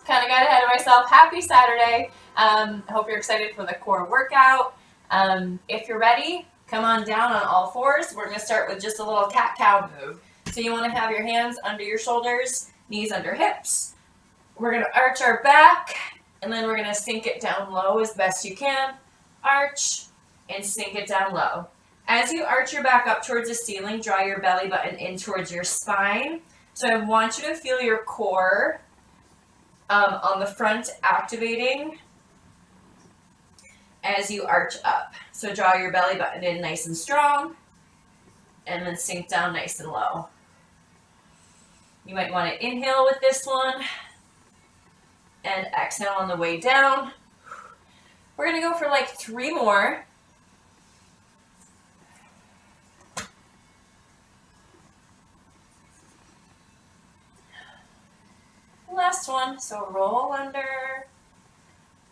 Kind of got ahead of myself. Happy Saturday. Hope you're excited for the core workout. If you're ready, come on down on all fours. We're going to start with just a little cat-cow move. So you want to have your hands under your shoulders, knees under hips. We're going to arch our back, and then we're going to sink it down low as best you can. Arch and sink it down low. As you arch your back up towards the ceiling, draw your belly button in towards your spine. So I want you to feel your core on the front activating as you arch up. So draw your belly button in nice and strong, and then sink down nice and low. You might want to inhale with this one, and exhale on the way down. We're going to go for like 3 more. Last one. So roll under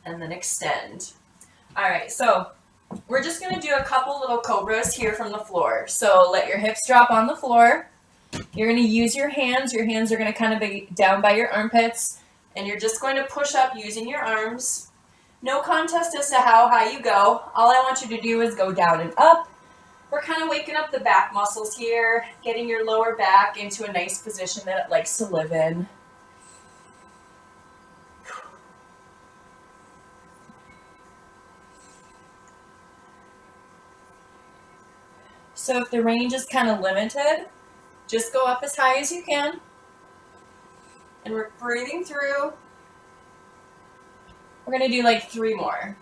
and then extend. All right, so we're just going to do a couple little cobras here from the floor. So let your hips drop on the floor. You're going to use your hands. Your hands are going to kind of be down by your armpits, and you're just going to push up using your arms. No contest as to how high you go. All I want you to do is go down and up. We're kind of waking up the back muscles here, getting your lower back into a nice position that it likes to live in. So if the range is kind of limited, just go up as high as you can. And we're breathing through. We're going to do like 3 more.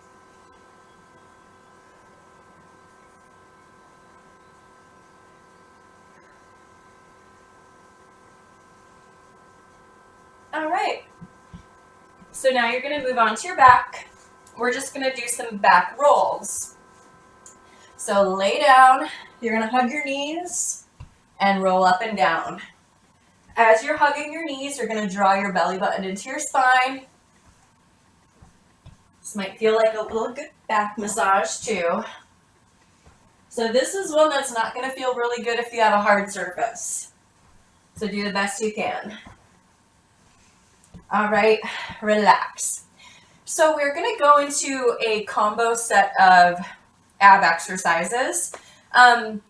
All right. So now you're going to move on to your back. We're just going to do some back rolls. So lay down. You're going to hug your knees and roll up and down. As you're hugging your knees, you're going to draw your belly button into your spine. This might feel like a little good back massage too. So this is one that's not going to feel really good if you have a hard surface. So do the best you can. All right, relax. So we're going to go into a combo set of ab exercises. And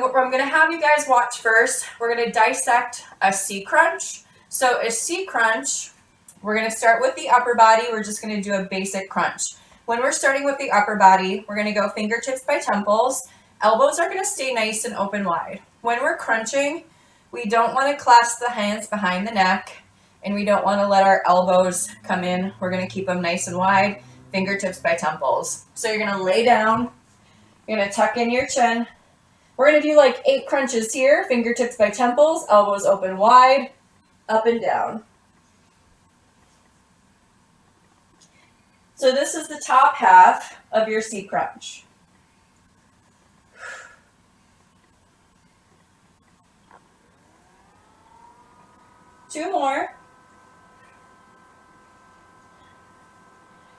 what I'm going to have you guys watch first, we're going to dissect a C crunch. So a C crunch, we're going to start with the upper body. We're just going to do a basic crunch. When we're starting with the upper body, we're going to go fingertips by temples. Elbows are going to stay nice and open wide. When we're crunching, we don't want to clasp the hands behind the neck, and we don't want to let our elbows come in. We're going to keep them nice and wide, fingertips by temples. So you're going to lay down. You're going to tuck in your chin. We're going to do like 8 crunches here, fingertips by temples, elbows open wide, up and down. So this is the top half of your C crunch. Two more.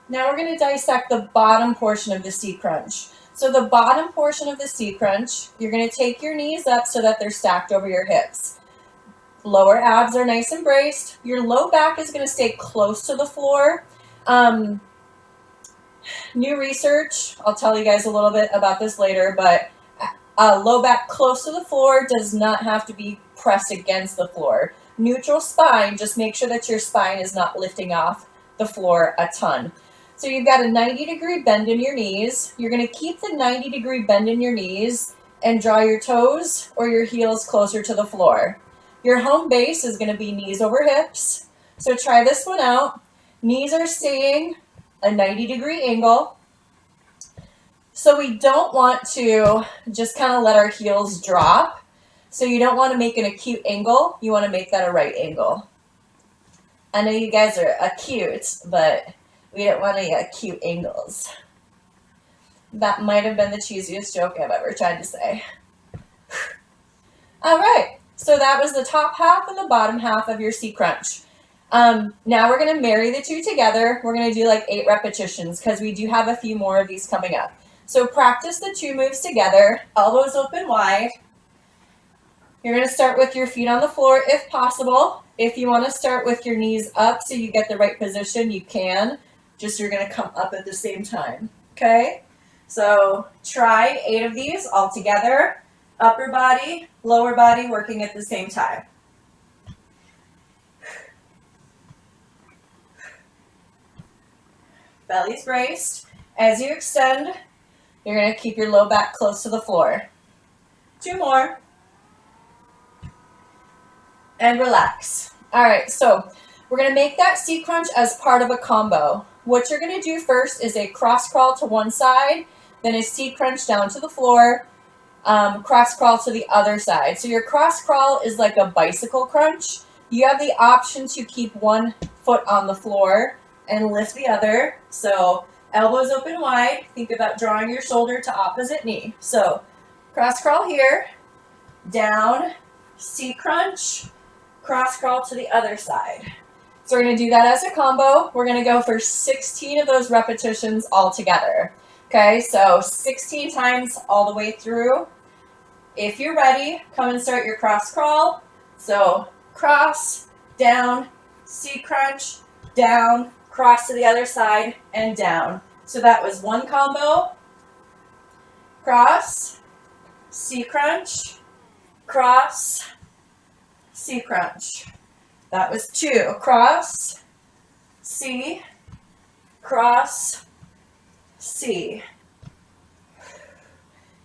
Now we're going to dissect the bottom portion of the C crunch. So the bottom portion of the C crunch, you're going to take your knees up so that they're stacked over your hips. Lower abs are nice and braced. Your low back is going to stay close to the floor. New research, I'll tell you guys a little bit about this later, but low back close to the floor does not have to be pressed against the floor. Neutral spine, just make sure that your spine is not lifting off the floor a ton. So you've got a 90-degree bend in your knees. You're going to keep the 90-degree bend in your knees and draw your toes or your heels closer to the floor. Your home base is going to be knees over hips. So try this one out. Knees are staying a 90-degree angle. So we don't want to just kind of let our heels drop. So you don't want to make an acute angle. You want to make that a right angle. I know you guys are acute, but we don't want any acute angles. That might have been the cheesiest joke I've ever tried to say. All right, so that was the top half and the bottom half of your C crunch. Now we're going to marry the two together. We're going to do like 8 repetitions because we do have a few more of these coming up. So practice the 2 moves together, elbows open wide. You're going to start with your feet on the floor if possible. If you want to start with your knees up so you get the right position, you can. Just you're going to come up at the same time. Okay? So try 8 of these all together. Upper body, lower body working at the same time. Belly's braced. As you extend, you're going to keep your low back close to the floor. 2 more. And relax. All right, so we're going to make that C crunch as part of a combo. What you're going to do first is a cross crawl to one side, then a C crunch down to the floor, cross crawl to the other side. So your cross crawl is like a bicycle crunch. You have the option to keep one foot on the floor and lift the other. So elbows open wide. Think about drawing your shoulder to opposite knee. So cross crawl here, down, C crunch, cross crawl to the other side. So we're going to do that as a combo. We're going to go for 16 of those repetitions all together. Okay, so 16 times all the way through. If you're ready, come and start your cross crawl. So cross, down, C crunch, down, cross to the other side, and down. So that was one combo. Cross, C crunch, cross, C crunch. That was 2. Cross, C, cross, C.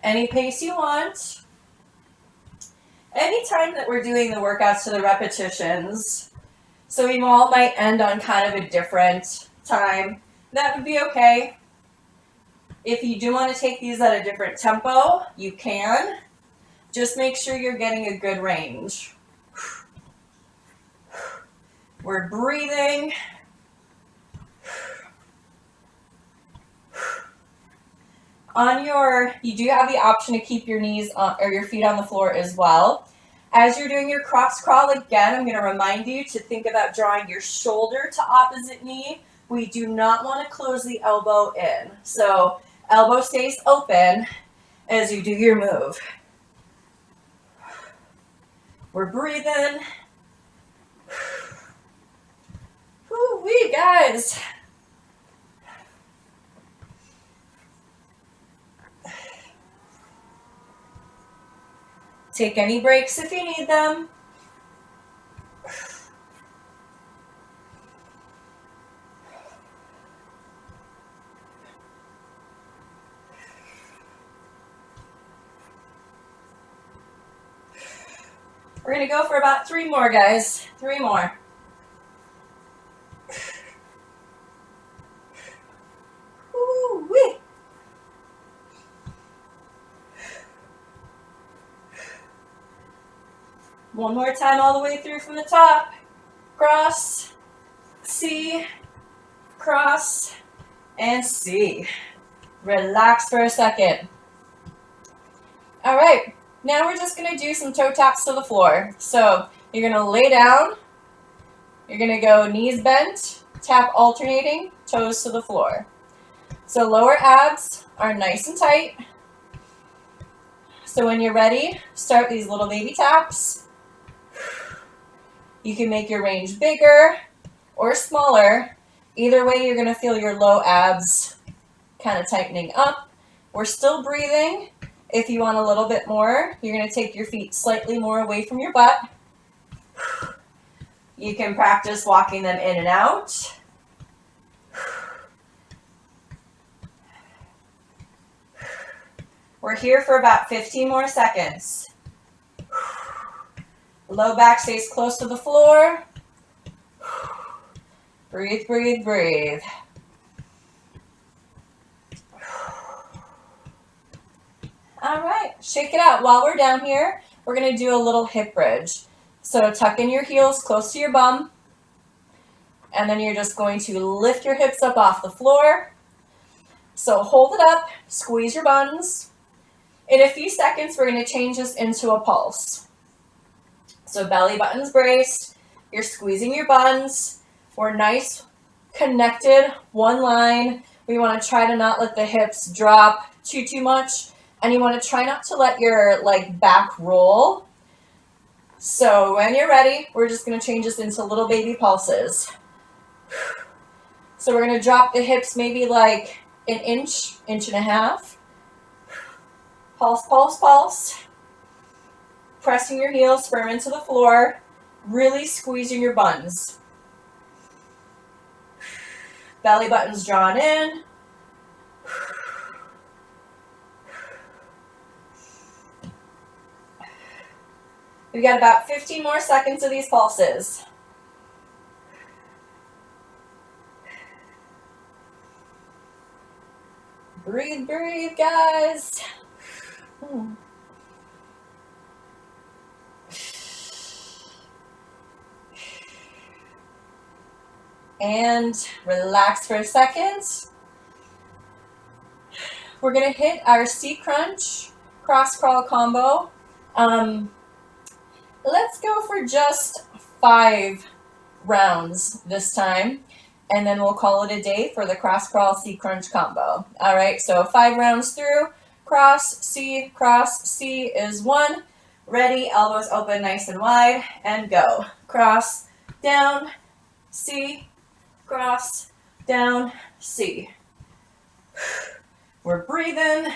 Any pace you want. Anytime that we're doing the workouts to the repetitions, so we all might end on kind of a different time, that would be okay. If you do want to take these at a different tempo, you can. Just make sure you're getting a good range. We're breathing. You do have the option to keep your knees on, or your feet on the floor as well. As you're doing your cross crawl, again, I'm going to remind you to think about drawing your shoulder to opposite knee. We do not want to close the elbow in. So elbow stays open as you do your move. We're breathing. Woo-wee, guys. Take any breaks if you need them. We're going to go for about 3 more, guys. 3 more. Woo-wee. One more time all the way through from the top. Cross, C, cross, and C. Relax for a second. All right, now we're just gonna do some toe taps to the floor. So you're gonna lay down, you're gonna go knees bent, tap alternating, toes to the floor. So lower abs are nice and tight. So when you're ready, start these little baby taps. You can make your range bigger or smaller. Either way, you're going to feel your low abs kind of tightening up. We're still breathing. If you want a little bit more, you're going to take your feet slightly more away from your butt. You can practice walking them in and out. We're here for about 15 more seconds. Low back stays close to the floor. Breathe, breathe, breathe. All right, shake it out. While we're down here, we're going to do a little hip bridge. So tuck in your heels close to your bum. And then you're just going to lift your hips up off the floor. So hold it up, squeeze your buns. In a few seconds, we're going to change this into a pulse. So belly button's braced, you're squeezing your buns. We're nice, connected, one line. We want to try to not let the hips drop too much. And you want to try not to let your back roll. So when you're ready, we're just going to change this into little baby pulses. So we're going to drop the hips maybe like an inch, inch and a half. Pulse, pulse, pulse. Pressing your heels firm into the floor. Really squeezing your buns. Belly button's drawn in. We've got about 15 more seconds of these pulses. Breathe, breathe, guys. And relax for a second. We're going to hit our C-crunch cross crawl combo. Let's go for just 5 rounds this time, and then we'll call it a day for the cross crawl C-crunch combo. All right, so 5 rounds through. Cross, C is 1. Ready, elbows open nice and wide, and go. Cross, down, C, cross, down, C. We're breathing.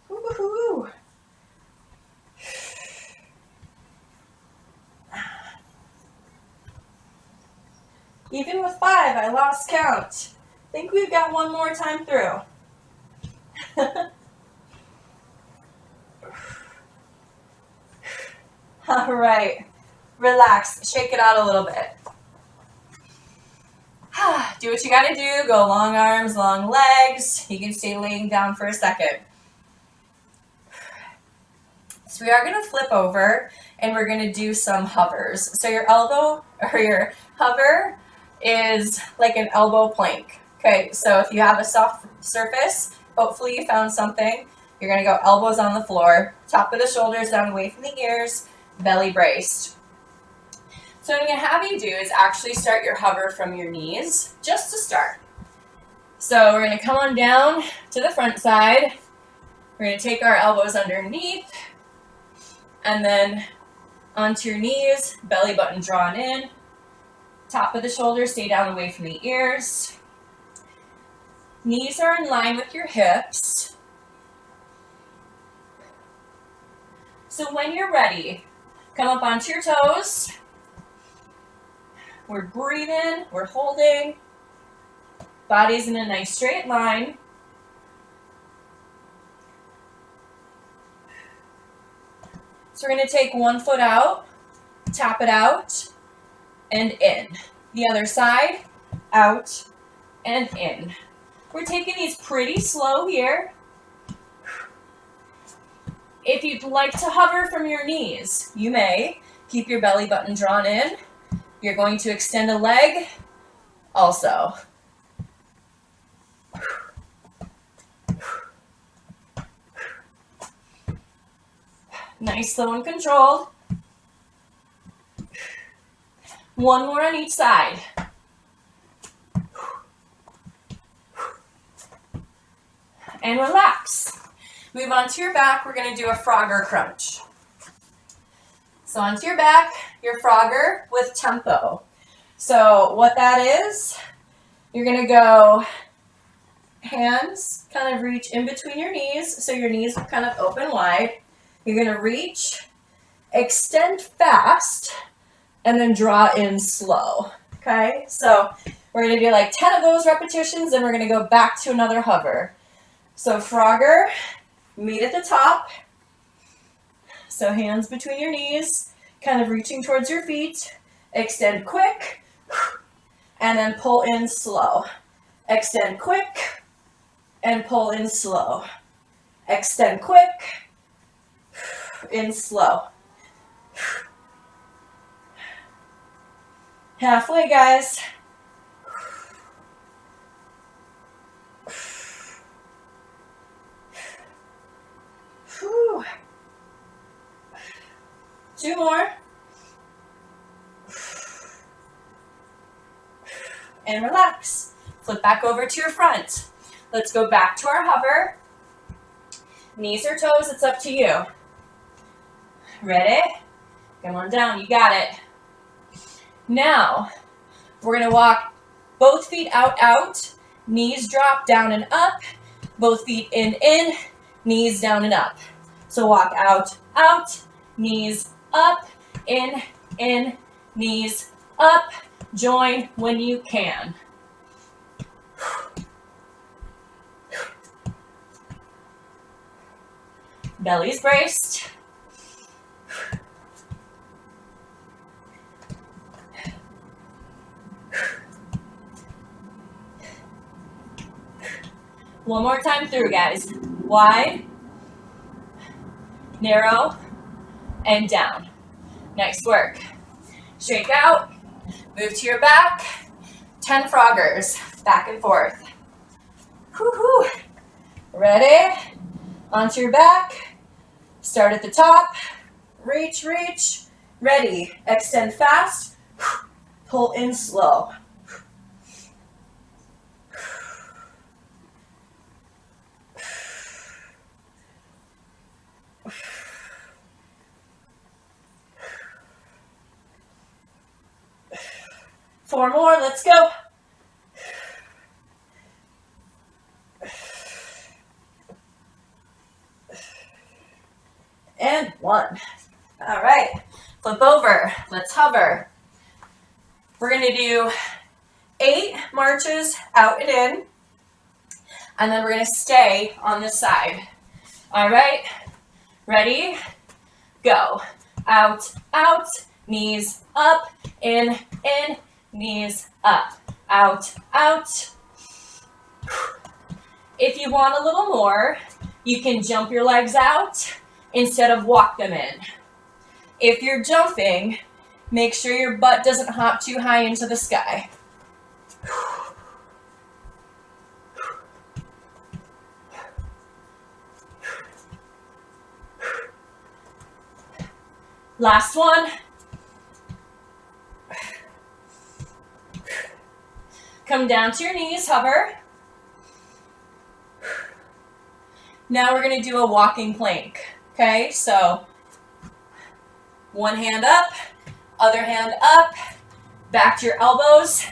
Woo-hoo. Even with 5, I lost count. I think we've got one more time through. All right, relax, shake it out a little bit. Do what you gotta do, go long arms, long legs. You can stay laying down for a second. So we are gonna flip over and we're gonna do some hovers. So your elbow or your hover is like an elbow plank. Okay, so if you have a soft surface, hopefully you found something. You're gonna go elbows on the floor, top of the shoulders down away from the ears, belly braced. So what I'm gonna have you do is actually start your hover from your knees, just to start. So we're gonna come on down to the front side. We're gonna take our elbows underneath, and then onto your knees, belly button drawn in, top of the shoulders stay down away from the ears. Knees are in line with your hips. So when you're ready, come up onto your toes. We're breathing, we're holding. Body's in a nice straight line. So we're going to take one foot out, tap it out, and in. The other side, out, and in. We're taking these pretty slow here. If you'd like to hover from your knees, you may. Keep your belly button drawn in. You're going to extend a leg also. Nice, slow, and controlled. One more on each side. And relax. Move onto your back. We're going to do a Frogger crunch. So onto your back, your Frogger with tempo. So what that is, you're going to go hands kind of reach in between your knees. So your knees are kind of open wide. You're going to reach, extend fast, and then draw in slow. Okay, so we're going to do like 10 of those repetitions, and we're going to go back to another hover. So Frogger, meet at the top. So hands between your knees, kind of reaching towards your feet. Extend quick, and then pull in slow. Extend quick, and pull in slow. Extend quick, in slow. Halfway, guys. Whew. 2 more. And relax. Flip back over to your front. Let's go back to our hover. Knees or toes, it's up to you. Ready? Come on down, you got it. Now, we're gonna walk both feet out, out, knees drop down and up, both feet in, knees down and up. So walk out, out, knees up, in, knees up, join when you can. Belly's braced. One more time through, guys. Wide, narrow, and down. Nice work. Shake out, move to your back, 10 froggers, back and forth. Woo-hoo. Ready? Onto your back, start at the top, reach, reach, ready, extend fast, pull in slow. Four more, let's go. And one. All right, flip over, let's hover. We're gonna do 8 marches out and in, and then we're gonna stay on this side. All right, ready, go. Out, out, knees up, in, knees up, out, out. If you want a little more, you can jump your legs out instead of walk them in. If you're jumping, make sure your butt doesn't hop too high into the sky. Last one. Come down to your knees, hover. Now we're going to do a walking plank. Okay, so one hand up, other hand up, back to your elbows.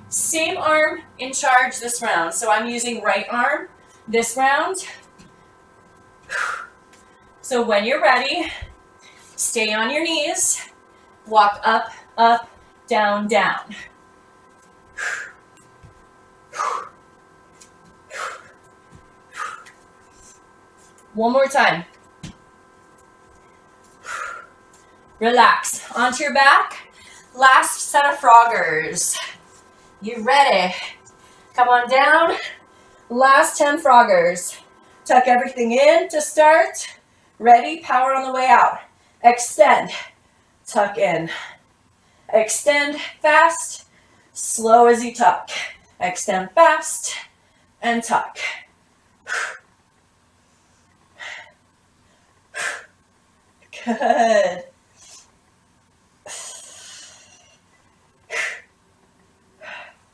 Same arm in charge this round. So I'm using right arm this round. So when you're ready, stay on your knees, walk up, up, down, down. One more time. Relax. Onto your back. Last set of froggers. You ready? Come on down. Last 10 froggers. Tuck everything in to start. Ready? Power on the way out. Extend. Tuck in. Extend fast. Slow as you tuck. Extend fast and tuck. Good.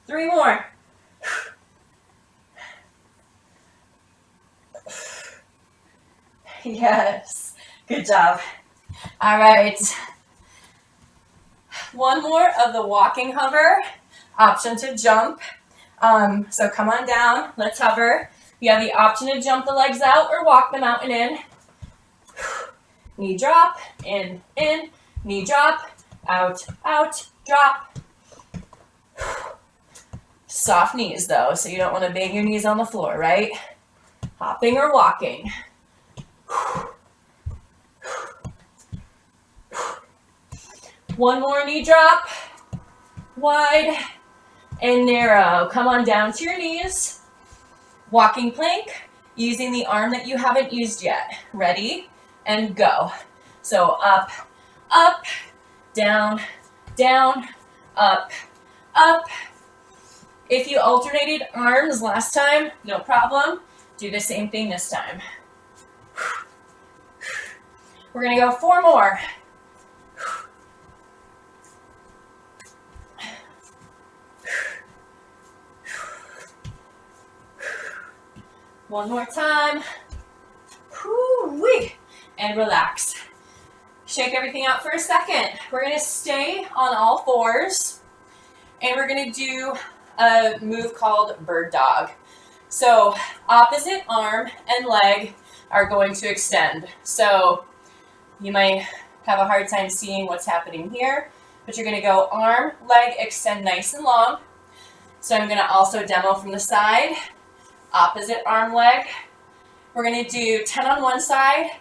Three more. Yes. Good job. All right. One more of the walking hover. Option to jump. So come on down. Let's hover. You have the option to jump the legs out or walk them out and in. Knee drop, in, knee drop, out, out, drop. Soft knees though, so you don't want to bang your knees on the floor, right? Hopping or walking. One more knee drop, wide and narrow. Come on down to your knees. Walking plank, using the arm that you haven't used yet. Ready? And go. So up, up, down, down, up, up. If you alternated arms last time, no problem. Do the same thing this time. We're gonna go 4 more. One more time. Whoo-wee. And relax. Shake everything out for a second. We're going to stay on all fours, and we're going to do a move called bird dog. So opposite arm and leg are going to extend. So you might have a hard time seeing what's happening here, but you're going to go arm, leg, extend nice and long. So I'm going to also demo from the side, opposite arm, leg. We're going to do 10 on one side,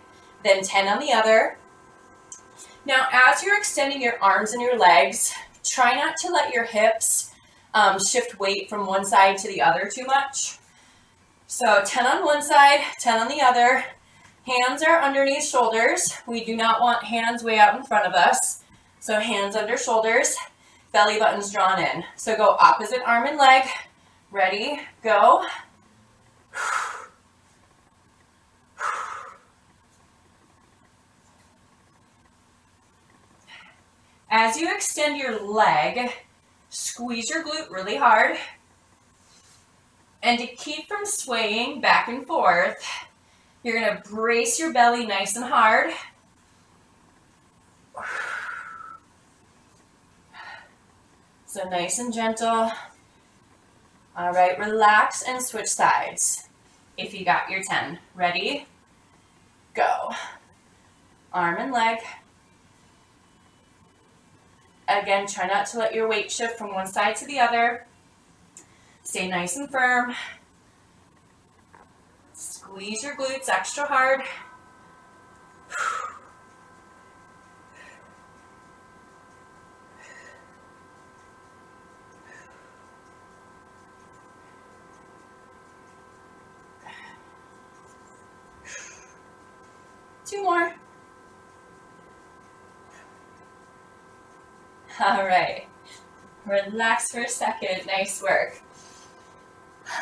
then 10 on the other. Now, as you're extending your arms and your legs, try not to let your hips shift weight from one side to the other too much. So 10 on one side, 10 on the other. Hands are underneath shoulders. We do not want hands way out in front of us. So hands under shoulders, belly buttons drawn in. So go opposite arm and leg. Ready, go. As you extend your leg, squeeze your glute really hard. And to keep from swaying back and forth, you're going to brace your belly nice and hard. So nice and gentle. All right, relax and switch sides. If you got your 10. Ready? Go. Arm and leg. Again, try not to let your weight shift from one side to the other. Stay nice and firm. Squeeze your glutes extra hard. Two more. All right. Relax for a second. Nice work.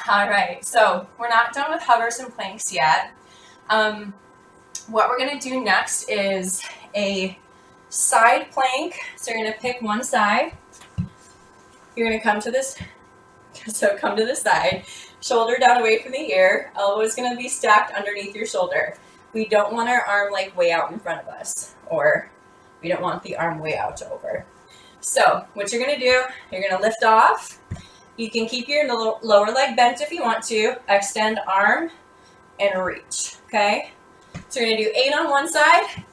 All right. So we're not done with hovers and planks yet. What we're going to do next is a side plank. So you're going to pick one side. You're going to come to this. So come to the side. Shoulder down away from the ear. Elbow is going to be stacked underneath your shoulder. We don't want our arm like way out in front of us, or we don't want the arm way out over. So what you're going to do, you're going to lift off. You can keep your lower leg bent if you want to. Extend arm and reach, okay? So you're going to do 8 on one side.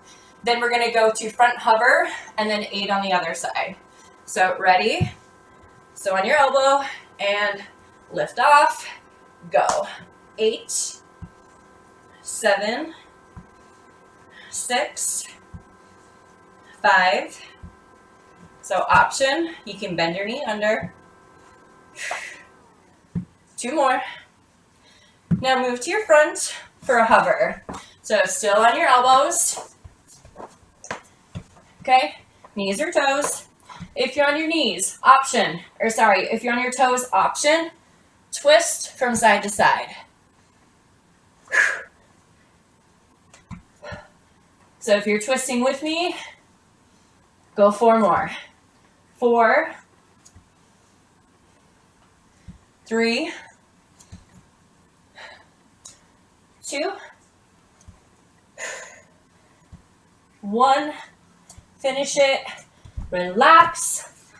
Then we're going to go to front hover and then 8 on the other side. So ready? So on your elbow and lift off. Go. 8, 7, 6, 5. So option, you can bend your knee under. 2 more. Now move to your front for a hover. So still on your elbows. Okay, knees or toes. If you're on your knees, if you're on your toes, option, twist from side to side. So if you're twisting with me, go 4 more. 4, 3, 2, 1. Finish it. Relax.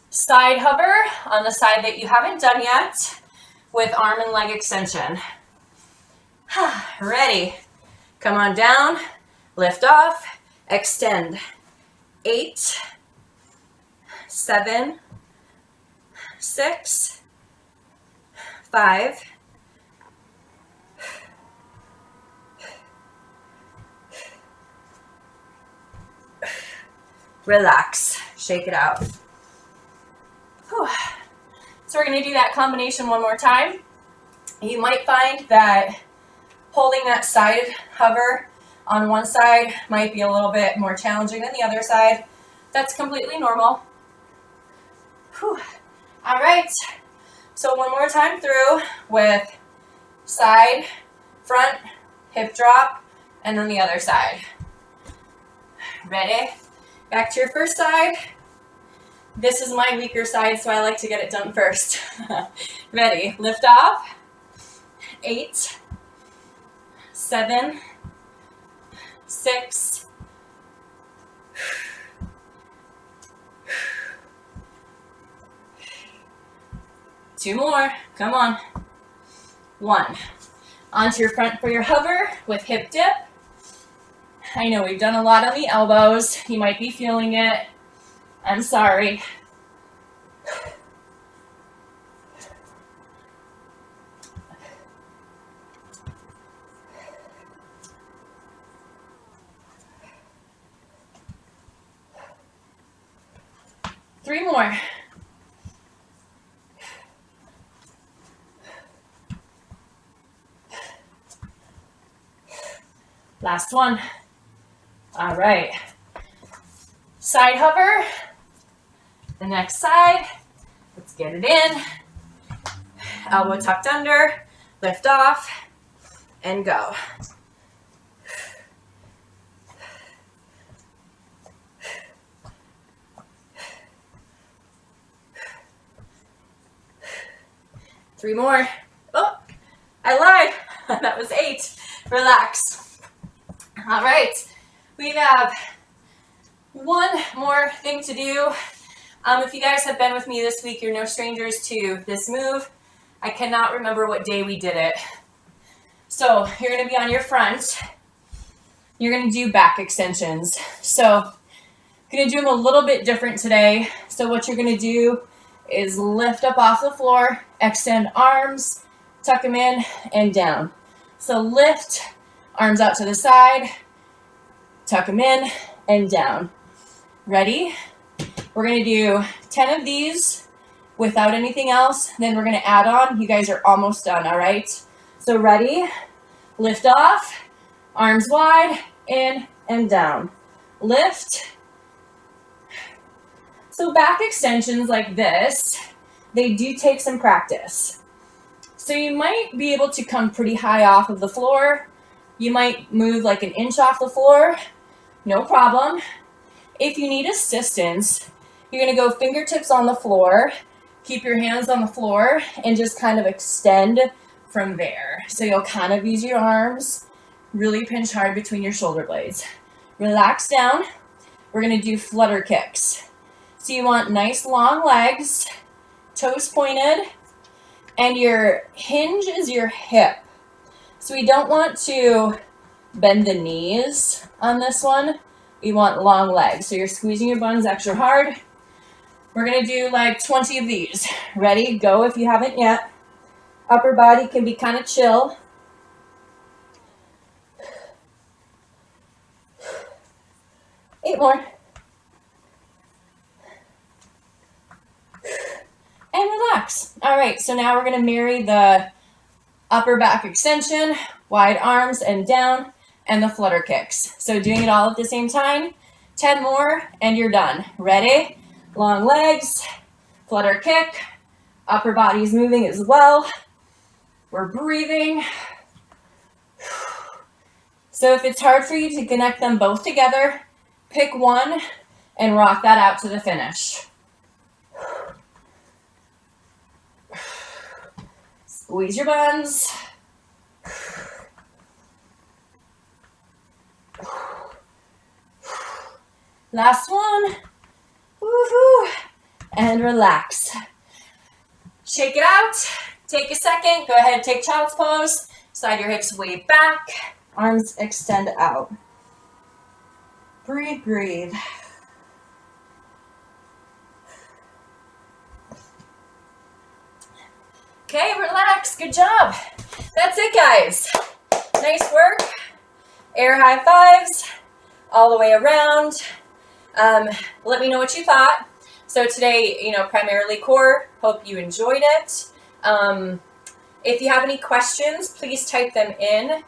Side hover on the side that you haven't done yet with arm and leg extension. Ready. Come on down. Lift off. Extend. 8, 7, 6, 5, 4. Relax. Shake it out. Whew. So we're going to do that combination one more time. You might find that holding that side hover on one side might be a little bit more challenging than the other side. That's completely normal. Whew. All right. So one more time through with side, front, hip drop, and then the other side. Ready? Back to your first side. This is my weaker side, so I like to get it done first. Ready? Lift off. 8, 7, 6, 2 more, come on, 1. Onto your front for your hover with hip dip. I know we've done a lot on the elbows. You might be feeling it. I'm sorry. Three more. Last one. All right. Side hover. The next side. Let's get it in. Elbow tucked under. Lift off. And go. Three more. Oh, I lied. That was 8. Relax. All right. We have one more thing to do. If you guys have been with me this week, you're no strangers to this move. I cannot remember what day we did it. So you're going to be on your front. You're going to do back extensions. So I'm going to do them a little bit different today. So what you're going to do is lift up off the floor, extend arms, tuck them in and down. So lift, arms out to the side, tuck them in and down. Ready? We're going to do 10 of these without anything else. Then we're going to add on. You guys are almost done, all right? So ready? Lift off, arms wide, in and down. Lift. So back extensions like this, they do take some practice. So you might be able to come pretty high off of the floor. You might move like an inch off the floor. No problem. If you need assistance, you're going to go fingertips on the floor. Keep your hands on the floor and just kind of extend from there. So you'll kind of use your arms, really pinch hard between your shoulder blades. Relax down. We're going to do flutter kicks. So you want nice long legs, toes pointed, and your hinge is your hip. So we don't want to bend the knees on this one. We want long legs. So you're squeezing your buns extra hard. We're going to do like 20 of these. Ready? Go if you haven't yet. Upper body can be kind of chill. Eight more. And relax. All right, so now we're going to marry the upper back extension, wide arms and down, and the flutter kicks. So doing it all at the same time. 10 more, and you're done. Ready? Long legs, flutter kick, upper body's moving as well. We're breathing. So if it's hard for you to connect them both together, pick one and rock that out to the finish. Squeeze your buns. Last one. Woohoo! And relax. Shake it out. Take a second. Go ahead, take child's pose. Slide your hips way back. Arms extend out. Breathe, breathe. Okay, relax. Good job. That's it, guys. Nice work. Air high fives all the way around. Let me know what you thought. So today, primarily core. Hope you enjoyed it. If you have any questions, please type them in.